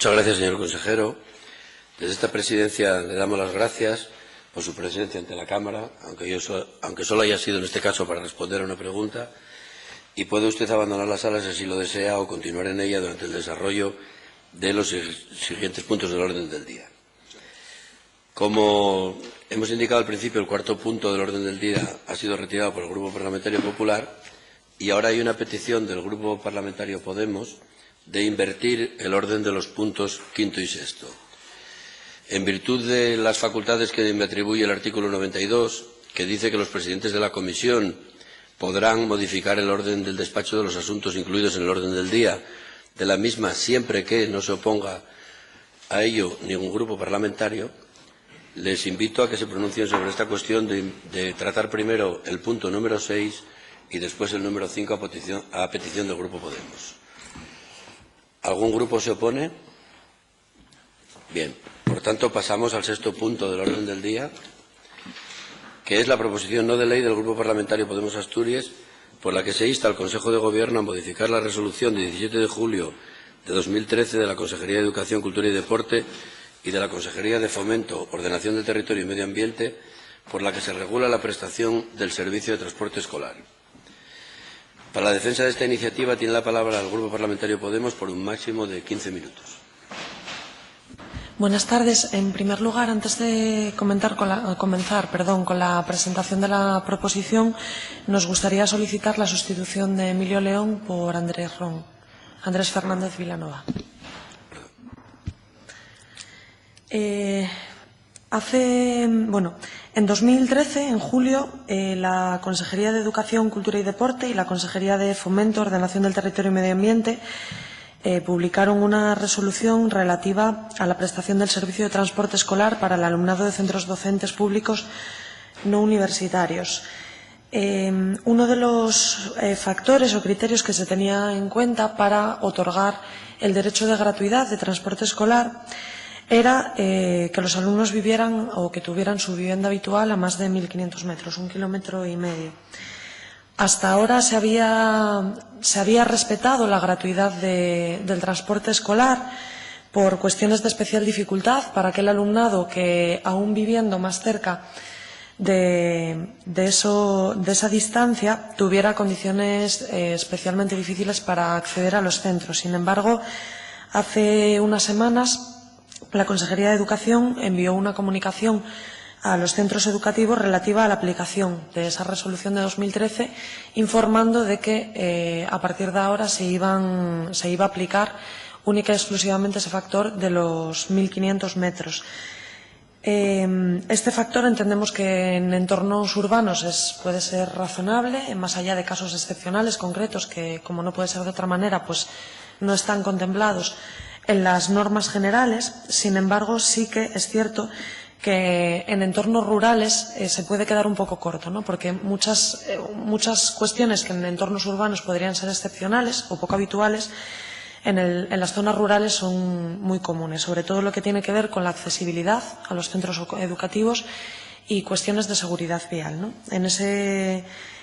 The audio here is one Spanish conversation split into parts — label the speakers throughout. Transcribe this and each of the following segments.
Speaker 1: Muchas gracias, señor consejero. Desde esta presidencia le damos las gracias por su presencia ante la Cámara, aunque solo haya sido en este caso para responder a una pregunta, y puede usted abandonar la sala si así lo desea o continuar en ella durante el desarrollo de los siguientes puntos del orden del día. Como hemos indicado al principio, el cuarto punto del orden del día ha sido retirado por el Grupo Parlamentario Popular y ahora hay una petición del Grupo Parlamentario Podemos de invertir el orden de los puntos quinto y sexto. En virtud de las facultades que me atribuye el artículo 92, que dice que los presidentes de la Comisión podrán modificar el orden del despacho de los asuntos incluidos en el orden del día de la misma siempre que no se oponga a ello ningún grupo parlamentario, les invito a que se pronuncien sobre esta cuestión de tratar primero el punto número 6 y después el número 5 a petición del Grupo Podemos. ¿Algún grupo se opone? Bien. Por tanto, pasamos al sexto punto del orden del día, que es la proposición no de ley del Grupo Parlamentario Podemos Asturias, por la que se insta al Consejo de Gobierno a modificar la resolución de 17 de julio de 2013 de la Consejería de Educación, Cultura y Deporte y de la Consejería de Fomento, Ordenación del Territorio y Medio Ambiente, por la que se regula la prestación del servicio de transporte escolar. Para la defensa de esta iniciativa tiene la palabra el Grupo Parlamentario Podemos por un máximo de 15 minutos.
Speaker 2: Buenas tardes. En primer lugar, antes de comenzar con la presentación de la proposición, nos gustaría solicitar la sustitución de Emilio León por Andrés Fernández Vilanova. En 2013, en julio, la Consejería de Educación, Cultura y Deporte y la Consejería de Fomento, Ordenación del Territorio y Medio Ambiente publicaron una resolución relativa a la prestación del servicio de transporte escolar para el alumnado de centros docentes públicos no universitarios. Uno de los factores o criterios que se tenía en cuenta para otorgar el derecho de gratuidad de transporte escolar era que los alumnos vivieran o que tuvieran su vivienda habitual a más de 1.500 metros, 1,5 kilómetros. Hasta ahora se había respetado la gratuidad del transporte escolar por cuestiones de especial dificultad para aquel alumnado que, aún viviendo más cerca de esa distancia, tuviera condiciones especialmente difíciles para acceder a los centros. Sin embargo, hace unas semanas la Consejería de Educación envió una comunicación a los centros educativos relativa a la aplicación de esa resolución de 2013, informando de que a partir de ahora se iba a aplicar única y exclusivamente ese factor de los 1.500 metros. Este factor entendemos que en entornos urbanos puede ser razonable, más allá de casos excepcionales concretos que, como no puede ser de otra manera, pues no están contemplados en las normas generales. Sin embargo, sí que es cierto que en entornos rurales se puede quedar un poco corto, ¿no? Porque muchas cuestiones que en entornos urbanos podrían ser excepcionales o poco habituales, en las zonas rurales son muy comunes, sobre todo lo que tiene que ver con la accesibilidad a los centros educativos y cuestiones de seguridad vial, ¿no?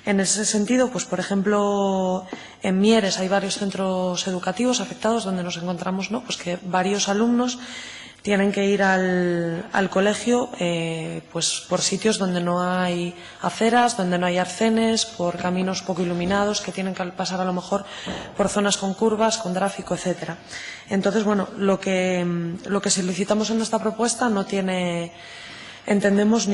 Speaker 2: En ese sentido, pues por ejemplo, en Mieres hay varios centros educativos afectados donde nos encontramos, ¿no?, pues que varios alumnos tienen que ir al colegio pues por sitios donde no hay aceras, donde no hay arcenes, por caminos poco iluminados, que tienen que pasar a lo mejor por zonas con curvas, con tráfico, etcétera. Entonces, bueno, lo que solicitamos en esta propuesta no tiene, entendemos,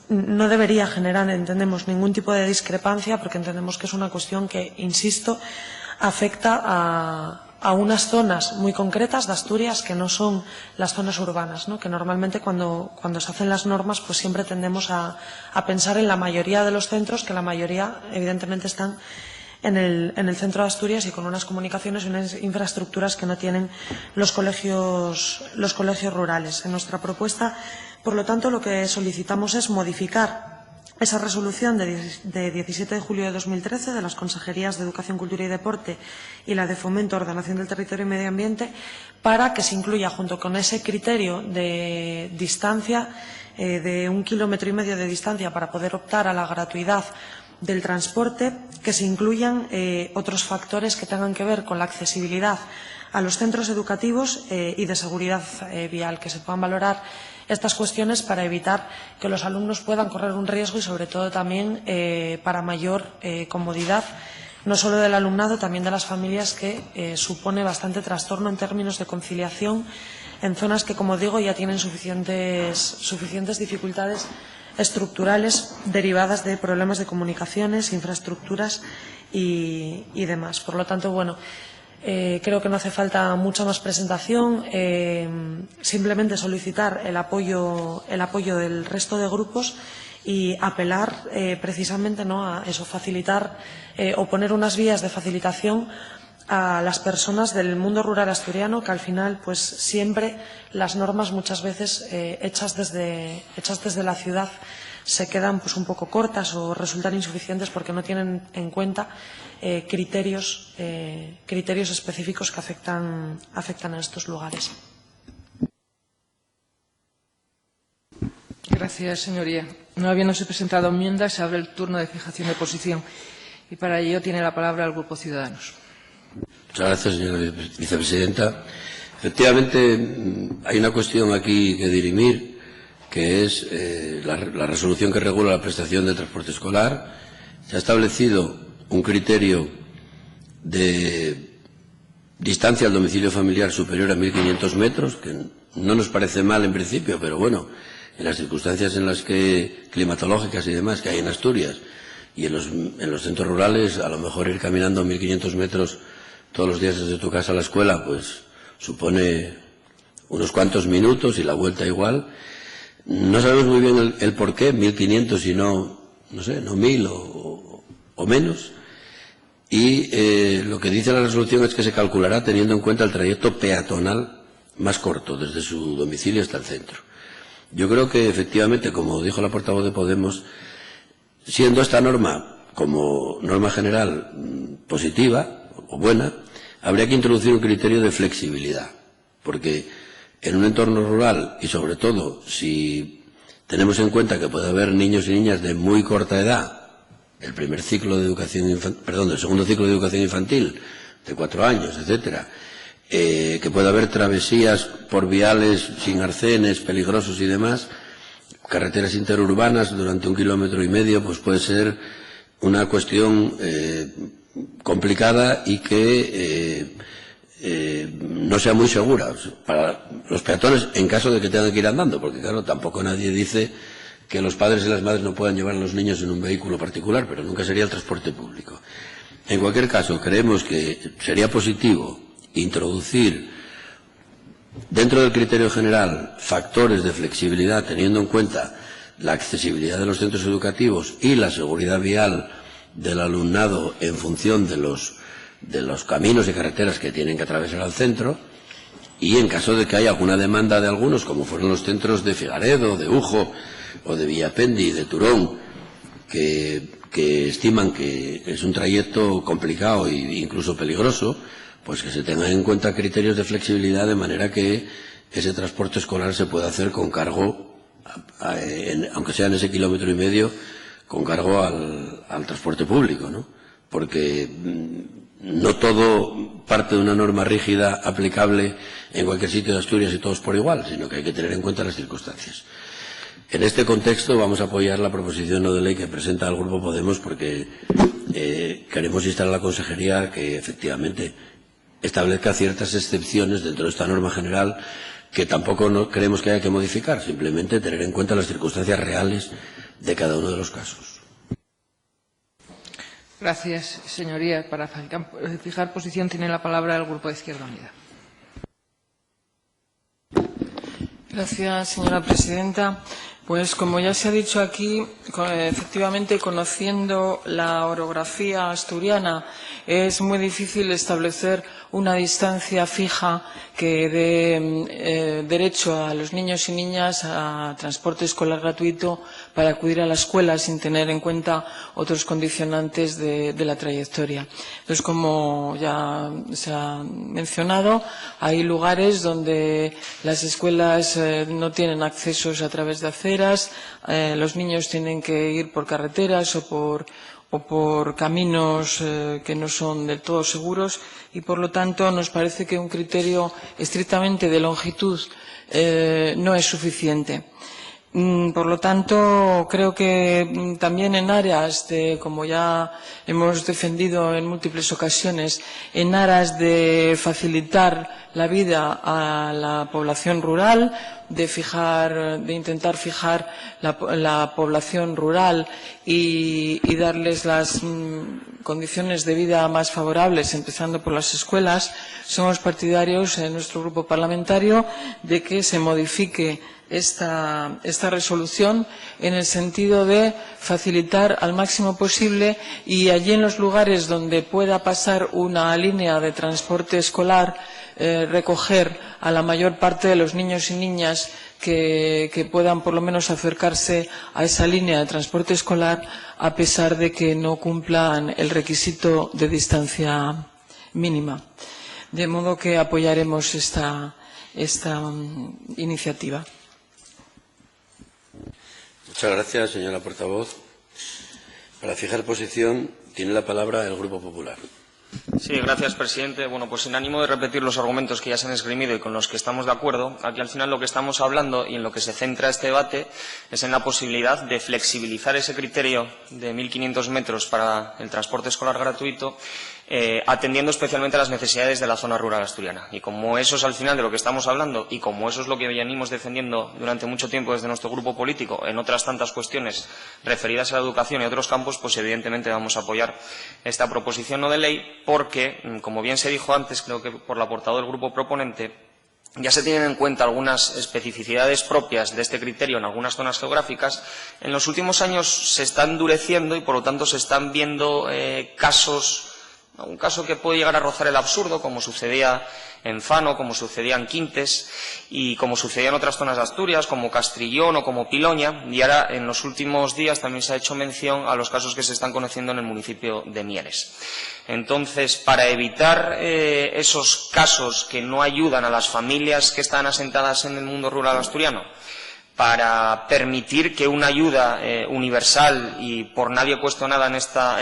Speaker 2: no debería generar, entendemos, ningún tipo de discrepancia, porque entendemos que es una cuestión que, insisto, afecta a unas zonas muy concretas de Asturias que no son las zonas urbanas, ¿no? Que normalmente cuando se hacen las normas pues siempre tendemos a pensar en la mayoría de los centros, que la mayoría evidentemente están en el centro de Asturias y con unas comunicaciones y unas infraestructuras que no tienen los colegios rurales. En nuestra propuesta, por lo tanto, lo que solicitamos es modificar esa resolución de 17 de julio de 2013 de las Consejerías de Educación, Cultura y Deporte y la de Fomento, Ordenación del Territorio y Medio Ambiente para que se incluya, junto con ese criterio de distancia, de 1,5 kilómetros de distancia para poder optar a la gratuidad del transporte, que se incluyan otros factores que tengan que ver con la accesibilidad a los centros educativos y de seguridad vial, que se puedan valorar estas cuestiones para evitar que los alumnos puedan correr un riesgo y, sobre todo, también para mayor comodidad, no solo del alumnado, también de las familias, que supone bastante trastorno en términos de conciliación en zonas que, como digo, ya tienen suficientes dificultades estructurales derivadas de problemas de comunicaciones, infraestructuras y demás. Por lo tanto, bueno, creo que no hace falta mucha más presentación, simplemente solicitar el apoyo del resto de grupos y apelar precisamente, ¿no?, a eso, facilitar o poner unas vías de facilitación a las personas del mundo rural asturiano, que al final, pues siempre las normas, muchas veces hechas desde la ciudad, se quedan pues un poco cortas o resultan insuficientes porque no tienen en cuenta criterios específicos que afectan a estos lugares.
Speaker 3: Gracias, señoría. No habiéndose presentado enmiendas, se abre el turno de fijación de posición. Y para ello tiene la palabra el Grupo Ciudadanos.
Speaker 1: Muchas gracias, señora vicepresidenta. Efectivamente, hay una cuestión aquí que dirimir, que es la resolución que regula la prestación de transporte escolar. Se ha establecido un criterio de distancia al domicilio familiar superior a 1.500 metros, que no nos parece mal en principio, pero bueno, en las circunstancias en las que climatológicas y demás que hay en Asturias y en los centros rurales, a lo mejor ir caminando 1.500 metros todos los días desde tu casa a la escuela, pues supone unos cuantos minutos y la vuelta igual. No sabemos muy bien el por qué, 1.500 y no 1.000 o menos. Y lo que dice la resolución es que se calculará teniendo en cuenta el trayecto peatonal más corto, desde su domicilio hasta el centro. Yo creo que, efectivamente, como dijo la portavoz de Podemos, siendo esta norma, como norma general, positiva o buena, habría que introducir un criterio de flexibilidad, porque en un entorno rural, y sobre todo si tenemos en cuenta que puede haber niños y niñas de muy corta edad, del segundo ciclo de educación infantil, de 4 años, etcétera, que puede haber travesías por viales sin arcenes, peligrosos y demás, carreteras interurbanas durante 1,5 kilómetros, pues puede ser una cuestión complicada y que no sea muy segura para los peatones en caso de que tengan que ir andando, porque claro, tampoco nadie dice que los padres y las madres no puedan llevar a los niños en un vehículo particular, pero nunca sería el transporte público. En cualquier caso, creemos que sería positivo introducir dentro del criterio general factores de flexibilidad, teniendo en cuenta la accesibilidad de los centros educativos y la seguridad vial del alumnado en función de los caminos y carreteras que tienen que atravesar al centro, y en caso de que haya alguna demanda de algunos, como fueron los centros de Figaredo, de Ujo o de Villapendi, de Turón, que estiman que es un trayecto complicado e incluso peligroso, pues que se tengan en cuenta criterios de flexibilidad de manera que ese transporte escolar se pueda hacer con cargo, aunque sea en ese 1,5 kilómetros, con cargo al transporte público, ¿no? Porque no todo parte de una norma rígida aplicable en cualquier sitio de Asturias y todos por igual, sino que hay que tener en cuenta las circunstancias. En este contexto vamos a apoyar la proposición no de ley que presenta el Grupo Podemos, porque queremos instar a la Consejería que efectivamente establezca ciertas excepciones dentro de esta norma general que tampoco creemos que haya que modificar, simplemente tener en cuenta las circunstancias reales de cada uno de los casos.
Speaker 3: Gracias, señoría. Para fijar posición tiene la palabra el Grupo de Izquierda Unida.
Speaker 4: Gracias, señora presidenta. Pues como ya se ha dicho aquí, efectivamente, conociendo la orografía asturiana, es muy difícil establecer una distancia fija que dé derecho a los niños y niñas a transporte escolar gratuito para acudir a la escuela sin tener en cuenta otros condicionantes de la trayectoria. Entonces, como ya se ha mencionado, hay lugares donde las escuelas no tienen accesos a través de aceras, los niños tienen que ir por carreteras o o por caminos que no son del todo seguros y, por lo tanto, nos parece que un criterio estrictamente de longitud no es suficiente. Por lo tanto, creo que también en áreas como ya hemos defendido en múltiples ocasiones, en aras de facilitar la vida a la población rural, de intentar fijar la población rural y darles las condiciones de vida más favorables, empezando por las escuelas, somos partidarios en nuestro grupo parlamentario de que se modifique esta resolución en el sentido de facilitar al máximo posible y allí en los lugares donde pueda pasar una línea de transporte escolar recoger a la mayor parte de los niños y niñas que puedan por lo menos acercarse a esa línea de transporte escolar a pesar de que no cumplan el requisito de distancia mínima. De modo que apoyaremos esta iniciativa.
Speaker 1: Muchas gracias, señora portavoz. Para fijar posición, tiene la palabra el Grupo Popular.
Speaker 5: Sí, gracias, presidente. Bueno, pues sin ánimo de repetir los argumentos que ya se han esgrimido y con los que estamos de acuerdo, aquí al final lo que estamos hablando y en lo que se centra este debate es en la posibilidad de flexibilizar ese criterio de 1.500 metros para el transporte escolar gratuito, atendiendo especialmente a las necesidades de la zona rural asturiana. Y como eso es al final de lo que estamos hablando y como eso es lo que venimos defendiendo durante mucho tiempo desde nuestro grupo político en otras tantas cuestiones referidas a la educación y otros campos, pues evidentemente vamos a apoyar esta proposición no de ley porque, como bien se dijo antes, creo que por la portavoz del grupo proponente, ya se tienen en cuenta algunas especificidades propias de este criterio en algunas zonas geográficas. En los últimos años se está endureciendo y, por lo tanto, se están viendo un caso que puede llegar a rozar el absurdo, como sucedía en Fano, como sucedía en Quintes y como sucedía en otras zonas de Asturias, como Castrillón o como Piloña. Y ahora, en los últimos días, también se ha hecho mención a los casos que se están conociendo en el municipio de Mieres. Entonces, para evitar esos casos que no ayudan a las familias que están asentadas en el mundo rural asturiano, para permitir que una ayuda universal y por nadie cuestionada en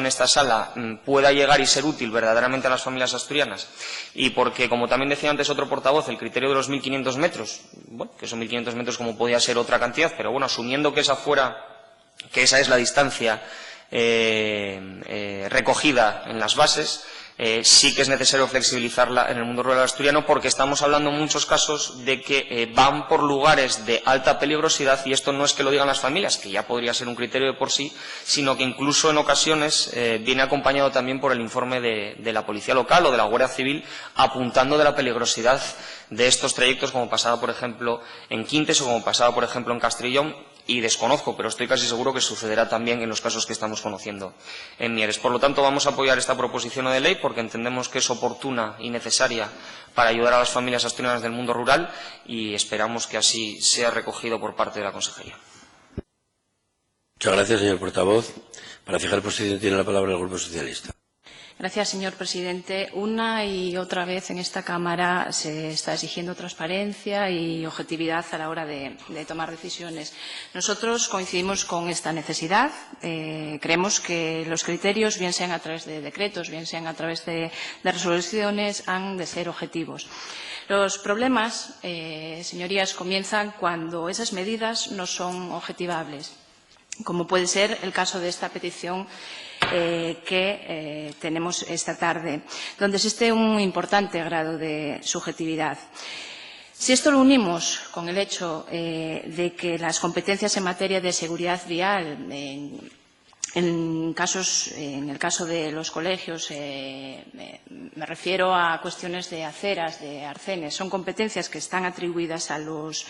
Speaker 5: esta sala pueda llegar y ser útil verdaderamente a las familias asturianas y porque, como también decía antes otro portavoz, el criterio de los 1.500 metros, bueno, que son 1.500 metros como podía ser otra cantidad, pero bueno, asumiendo que esa es la distancia recogida en las bases, sí que es necesario flexibilizarla en el mundo rural asturiano porque estamos hablando en muchos casos de que van por lugares de alta peligrosidad y esto no es que lo digan las familias, que ya podría ser un criterio de por sí, sino que incluso en ocasiones viene acompañado también por el informe de la Policía Local o de la Guardia Civil apuntando de la peligrosidad de estos trayectos como pasaba, por ejemplo, en Quintes o como pasaba, por ejemplo, en Castrillón. Y desconozco, pero estoy casi seguro que sucederá también en los casos que estamos conociendo en Mieres. Por lo tanto, vamos a apoyar esta proposición de ley porque entendemos que es oportuna y necesaria para ayudar a las familias asturianas del mundo rural y esperamos que así sea recogido por parte de la Consejería.
Speaker 1: Muchas gracias, señor portavoz. Para fijar posición tiene la palabra el Grupo Socialista.
Speaker 6: Gracias, señor presidente. Una y otra vez en esta Cámara se está exigiendo transparencia y objetividad a la hora de tomar decisiones. Nosotros coincidimos con esta necesidad. Creemos que los criterios, bien sean a través de decretos, bien sean a través de resoluciones, han de ser objetivos. Los problemas, señorías, comienzan cuando esas medidas no son objetivables, como puede ser el caso de esta petición que tenemos esta tarde, donde existe un importante grado de subjetividad. Si esto lo unimos con el hecho de que las competencias en materia de seguridad vial, en el caso de los colegios, me refiero a cuestiones de aceras, de arcenes, son competencias que están atribuidas a los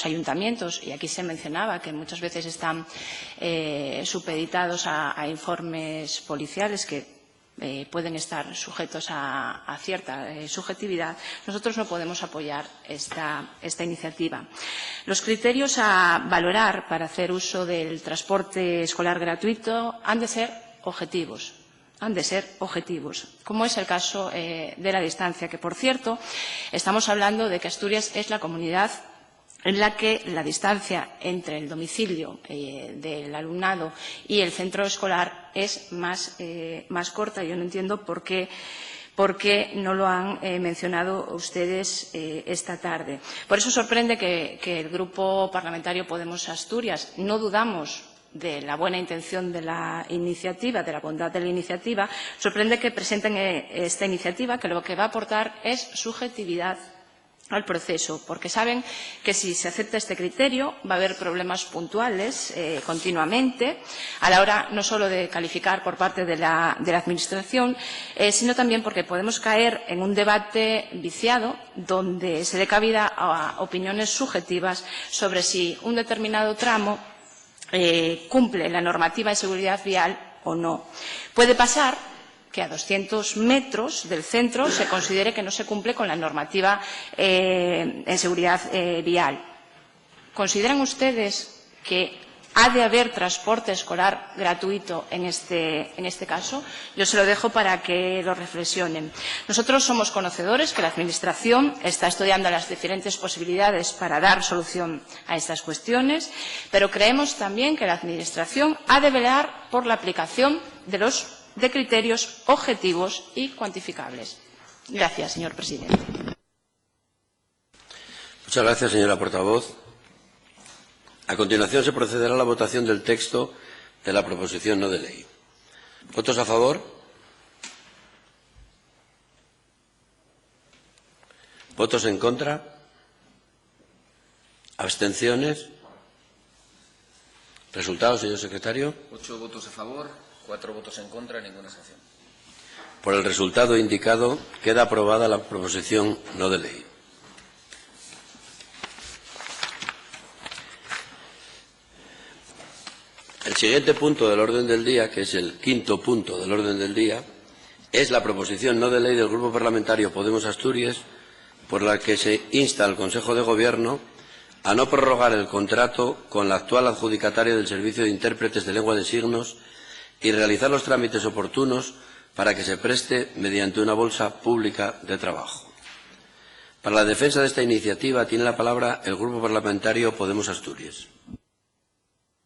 Speaker 6: ayuntamientos y aquí se mencionaba que muchas veces están supeditados a informes policiales que pueden estar sujetos a cierta subjetividad. Nosotros no podemos apoyar esta iniciativa. Los criterios a valorar para hacer uso del transporte escolar gratuito han de ser objetivos. Como es el caso de la distancia, que, por cierto, estamos hablando de que Asturias es la comunidad en la que la distancia entre el domicilio del alumnado y el centro escolar es más corta. Yo no entiendo por qué no lo han mencionado ustedes esta tarde. Por eso sorprende que el Grupo Parlamentario Podemos Asturias, no dudamos de la buena intención de la iniciativa, de la bondad de la iniciativa, sorprende que presenten esta iniciativa, que lo que va a aportar es subjetividad al proceso, porque saben que si se acepta este criterio va a haber problemas puntuales continuamente a la hora no solo de calificar por parte de la Administración, sino también porque podemos caer en un debate viciado donde se dé cabida a opiniones subjetivas sobre si un determinado tramo cumple la normativa de seguridad vial o no. Puede pasar que a 200 metros del centro se considere que no se cumple con la normativa en seguridad vial. ¿Consideran ustedes que ha de haber transporte escolar gratuito en este caso? Yo se lo dejo para que lo reflexionen. Nosotros somos conocedores que la Administración está estudiando las diferentes posibilidades para dar solución a estas cuestiones, pero creemos también que la Administración ha de velar por la aplicación de criterios objetivos y cuantificables. Gracias, señor presidente.
Speaker 1: Muchas gracias, señora portavoz. A continuación se procederá a la votación del texto de la proposición no de ley. ¿Votos a favor? ¿Votos en contra? ¿Abstenciones? ¿Resultados, señor secretario?
Speaker 7: 8 votos a favor, 4 votos en contra, ninguna abstención.
Speaker 1: Por el resultado indicado, queda aprobada la proposición no de ley. El siguiente punto del orden del día, que es el quinto punto del orden del día, es la proposición no de ley del Grupo Parlamentario Podemos Asturias, por la que se insta al Consejo de Gobierno a no prorrogar el contrato con la actual adjudicataria del servicio de intérpretes de lengua de signos y realizar los trámites oportunos para que se preste mediante una bolsa pública de trabajo. Para la defensa de esta iniciativa tiene la palabra el Grupo Parlamentario Podemos Asturias.